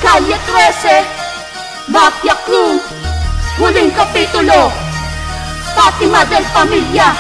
Kalye 13, Mafia Crew, huling kapitulo, Fatima del Familia,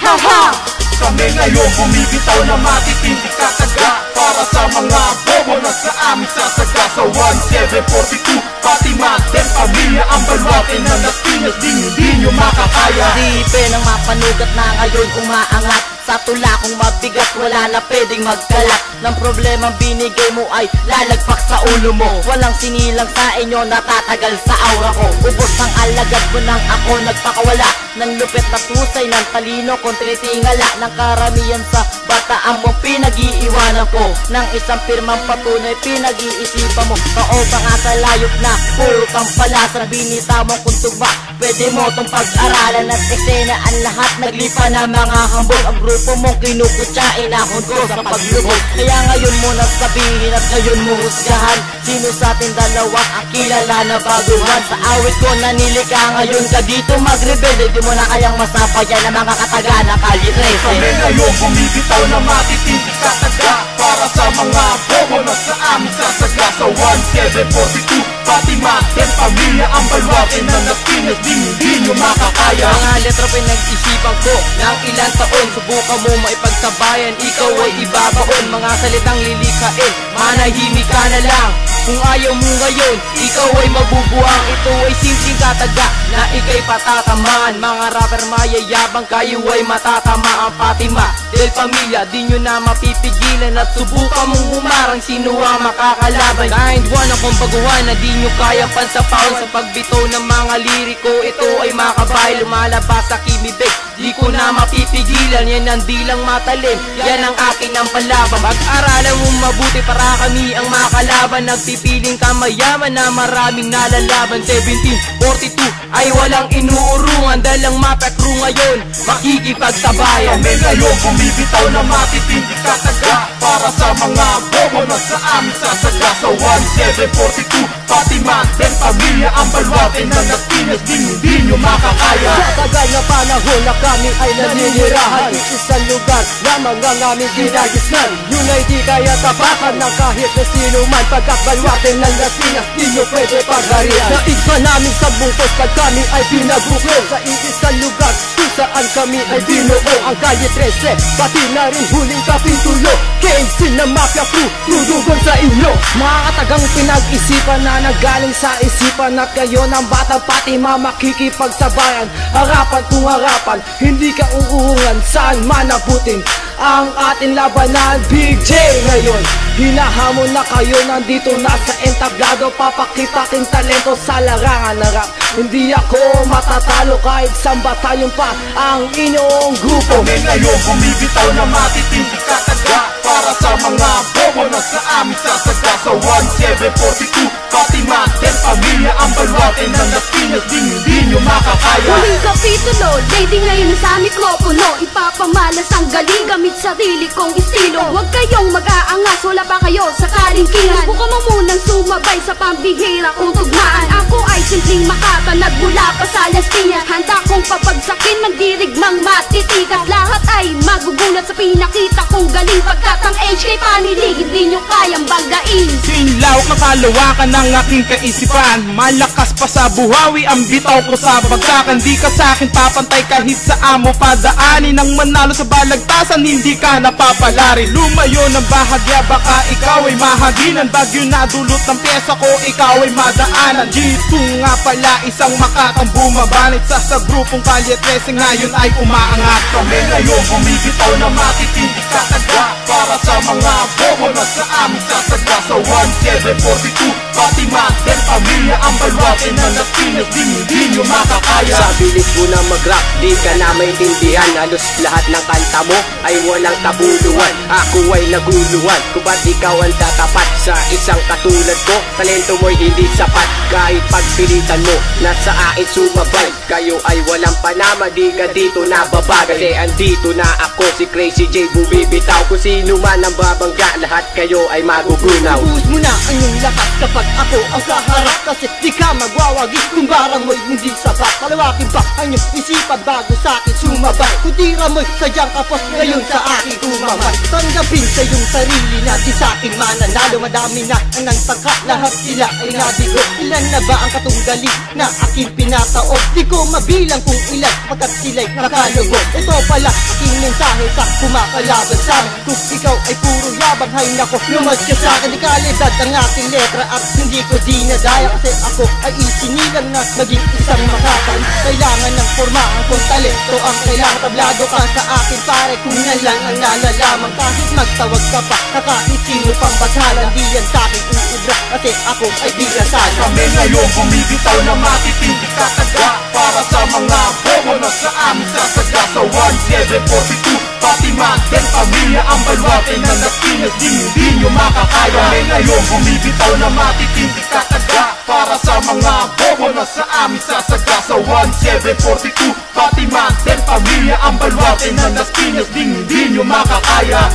haha. Kami ngayon bumibitaw na matitindi kataga para sa mga bobo na sa amin sasaga. Sa 1742, Fatima del Familia, ang balwate na napinas, di nyo makakaya. Isipin ang mapanugat na ngayon umaangat. Sa tula kong mabigat, wala na pwedeng magkalat. Ng problemang binigay mo ay lalagpak sa ulo mo. Walang sinilang sa inyo, natatagal sa aura ko. Ubos ang alagad mo nang ako nagpakawala ng lupit na tusay ng talino kung tinitingala ng karamihan sa bataan mo. Pinag-iiwanan ko ng isang pirmang patunay, pinag-iisipan mo. Kao pa nga sa layop na puro kang palasar. Binita mo kung tugma, pwede mo tong pag-aralan. At eksena ang lahat, naglipa na mga hambog. Ang grupo mong kinukutsain ahon ko sa paglubog. Kaya ngayon mo nasabihin at ngayon mo husgahan, sino sa ating dalawa ang kilala na baguhan. Sa awit ko nanilika, ngayon ka dito mag-rebelde. Di mo na kayang masapayan ang mga kataga na Kalye 13. Kami ngayon bumibitaw na matitindi kataga para sa mga bobo na sa amin sasaga. Sa 1742, Fatima del Familia, ang balwate na napinas, di nyo makakaya. Mga letra pinag-isipan ko ng ilang taon, subukan mo maipagsabayan, ikaw ay ibabaon. Mga salitang lilikain, manahimik ka na lang. Kung ayaw mo ngayon, ikaw ay mabubuang. Ito ay simpleng kataga na ikay patatamaan. Mga rapper mayayabang, kayo ay matatamaan. Fatima del Familia, di nyo na mapipigilan. At subukan mong humarang, sino ang makakalaban. Kahit buwan akong baguhan na di nyo kaya pansapawan. Sa pagbitaw ng mga liriko, ito ay makabay. Lumalabas sa kimibig, di ko na mapipigilan. Yan ang dilang matalim, yan ang akin ang palaban. Pag-aralan mo mabuti para kami ang makalaban. Nagpipiling ka mayaman na maraming nalalaban. 1742 ay walang inuurungan, dalang Mafia Crew ngayon makikipagsabayan. Kami ngayon bumibitaw na matitindi kataga para sa mga bobo na sa amin sasaga. Sa 1742, Fatima del Familia, ang balwate na napinas, di nyo makakaya. Sa tagal na panahon na kami ay naninirahan, isang lugar na mga aming ginagisnan. Yun ay di kaya tapakan ng kahit na sino man. Pagkat balwate ng Latinas, di nyo pwede pagharian. Naig pa namin sa bungkos pag kami ay pinagbuklod sa isang lugar kung saan kami ay binuo. Ang Kalye 13, pati na rin huling kapitulo. KNC na Mafia Crew, tudugon sa inyo. Mga katagang pinag-isipan na nanggaling sa isipan. At ngayon ang batang Fatima makikipagsabayan. Harapan kung harapan, hindi ka uuungan saan man abutin ang ating labanan. Big J ngayon, hinahamon na kayo, nandito na sa entablado. Papakipaking talento sa larangan na rap. Hindi ako matatalo kahit isang batalyon pa ang inyong grupo. Kami ngayon bumibitaw na matitindi kataga para sa mga bobo na sa amin sasaga. Sa 1742, Fatima del Familia, ang balwate na napinas, di nyo makakaya. Huling kapitulo, lady ngayon sa mikropono. Ipapamalas ang galing gamit sarili kong estilo. Huwag kayong mag-aangas, wala pa kayo sa kalingkingan. Huwag mo munang sumabay sa pambihira kong tugmaan. Ako ay simpleng makatanag mula pa sa Las Piñas. Handa kong papagsakin ng dirigmang matitigas. Lahat ay magugulat sa pinakita kong galing. Pagkat ang HK family, hindi nyo kayang banggain. Sinlawak na kalawakan ng aking kaisipan. Malakas pa sa buhawi ang bitaw ko sa bagsakan. Di ka sa akin papantay kahit sa amo padaanin. Ang manalo sa balagtasan, hindi ka napapalari. Lumayo ng bahagya, baka ikaw ay mahaginan. Bagyo na dulot ng pyesa ko, ikaw ay madaanan. G2 nga pala, isang makakang bumabanit. Sa grupong Kalye 13 ngayon ay umaangat. Kami ngayon bumibitaw na matitindi kataga para sa mga bobo na sa amin sasaga. Sa 1742, Fatima del Familia, ang balwate na napinas, di nyo makakaya. Sa bilis mo na mag-rap, di ka na maintindihan. Halos lahat ng kanta mo ay walang kabuluhan. Ako ay naguluhan, kung ba't ikaw ang tatapat sa isang katulad ko. Talento mo'y hindi sapat, kahit pagpilitan mo na sa akin sumabay. Kayo ay walang panama, di ka dito nababagay. Kasi andito na ako, si Crazy J, bumibitaw. Kung sino man ang babangga, lahat kayo ay magugunaw. Buhos mo na ang iyong lakas kapag ako ang kaharap, kasi di ka magwawagi kung barang mo'y hindi sapat. Palawakin pa ang iyong isipan bago sa'kin sumabay. Kung tira mo'y sadyang kapos ngayon sa akin kumamay. Tanggapin sa iyong sarili na di sa'kin mananalo. Madami na ang nagtaka, lahat sila ay nabigo. Ilan na ba ang katunggali na aking pinataob? Di ko mabilang kung ilan pagkat sila'y nakalugod. Ito pala aking mensahe sa kumakalaban sa'min. Kung ikaw ay puro yabang, hay nako, lumad ka sa'kin. Di kalidad ang aking letra at hindi ko dinadaya, kasi ako ay isinilang na maging isang makakain. Kailangan ng formahan kung talento ang kailangan. Tablado ka sa akin pare kung yan lang ang nalalaman. Kahit magtawag ka pa na kahit sino pang bathala, di yan sa'kin uubra kasi ako ay di kasal. Kami ngayon bumibitaw na matitindi kataga para sa mga bobo na sa amin sasaga. Sa 1742 pati mater pamilya ang balwate na nakinas, di nyo makakaya. Kami ngayon bumibitaw na matitindi kataga para sa mga bobo na sa amin sasaga. Sa 1742 pati mater pamilya ang balwate na nakinas, di nyo makakaya.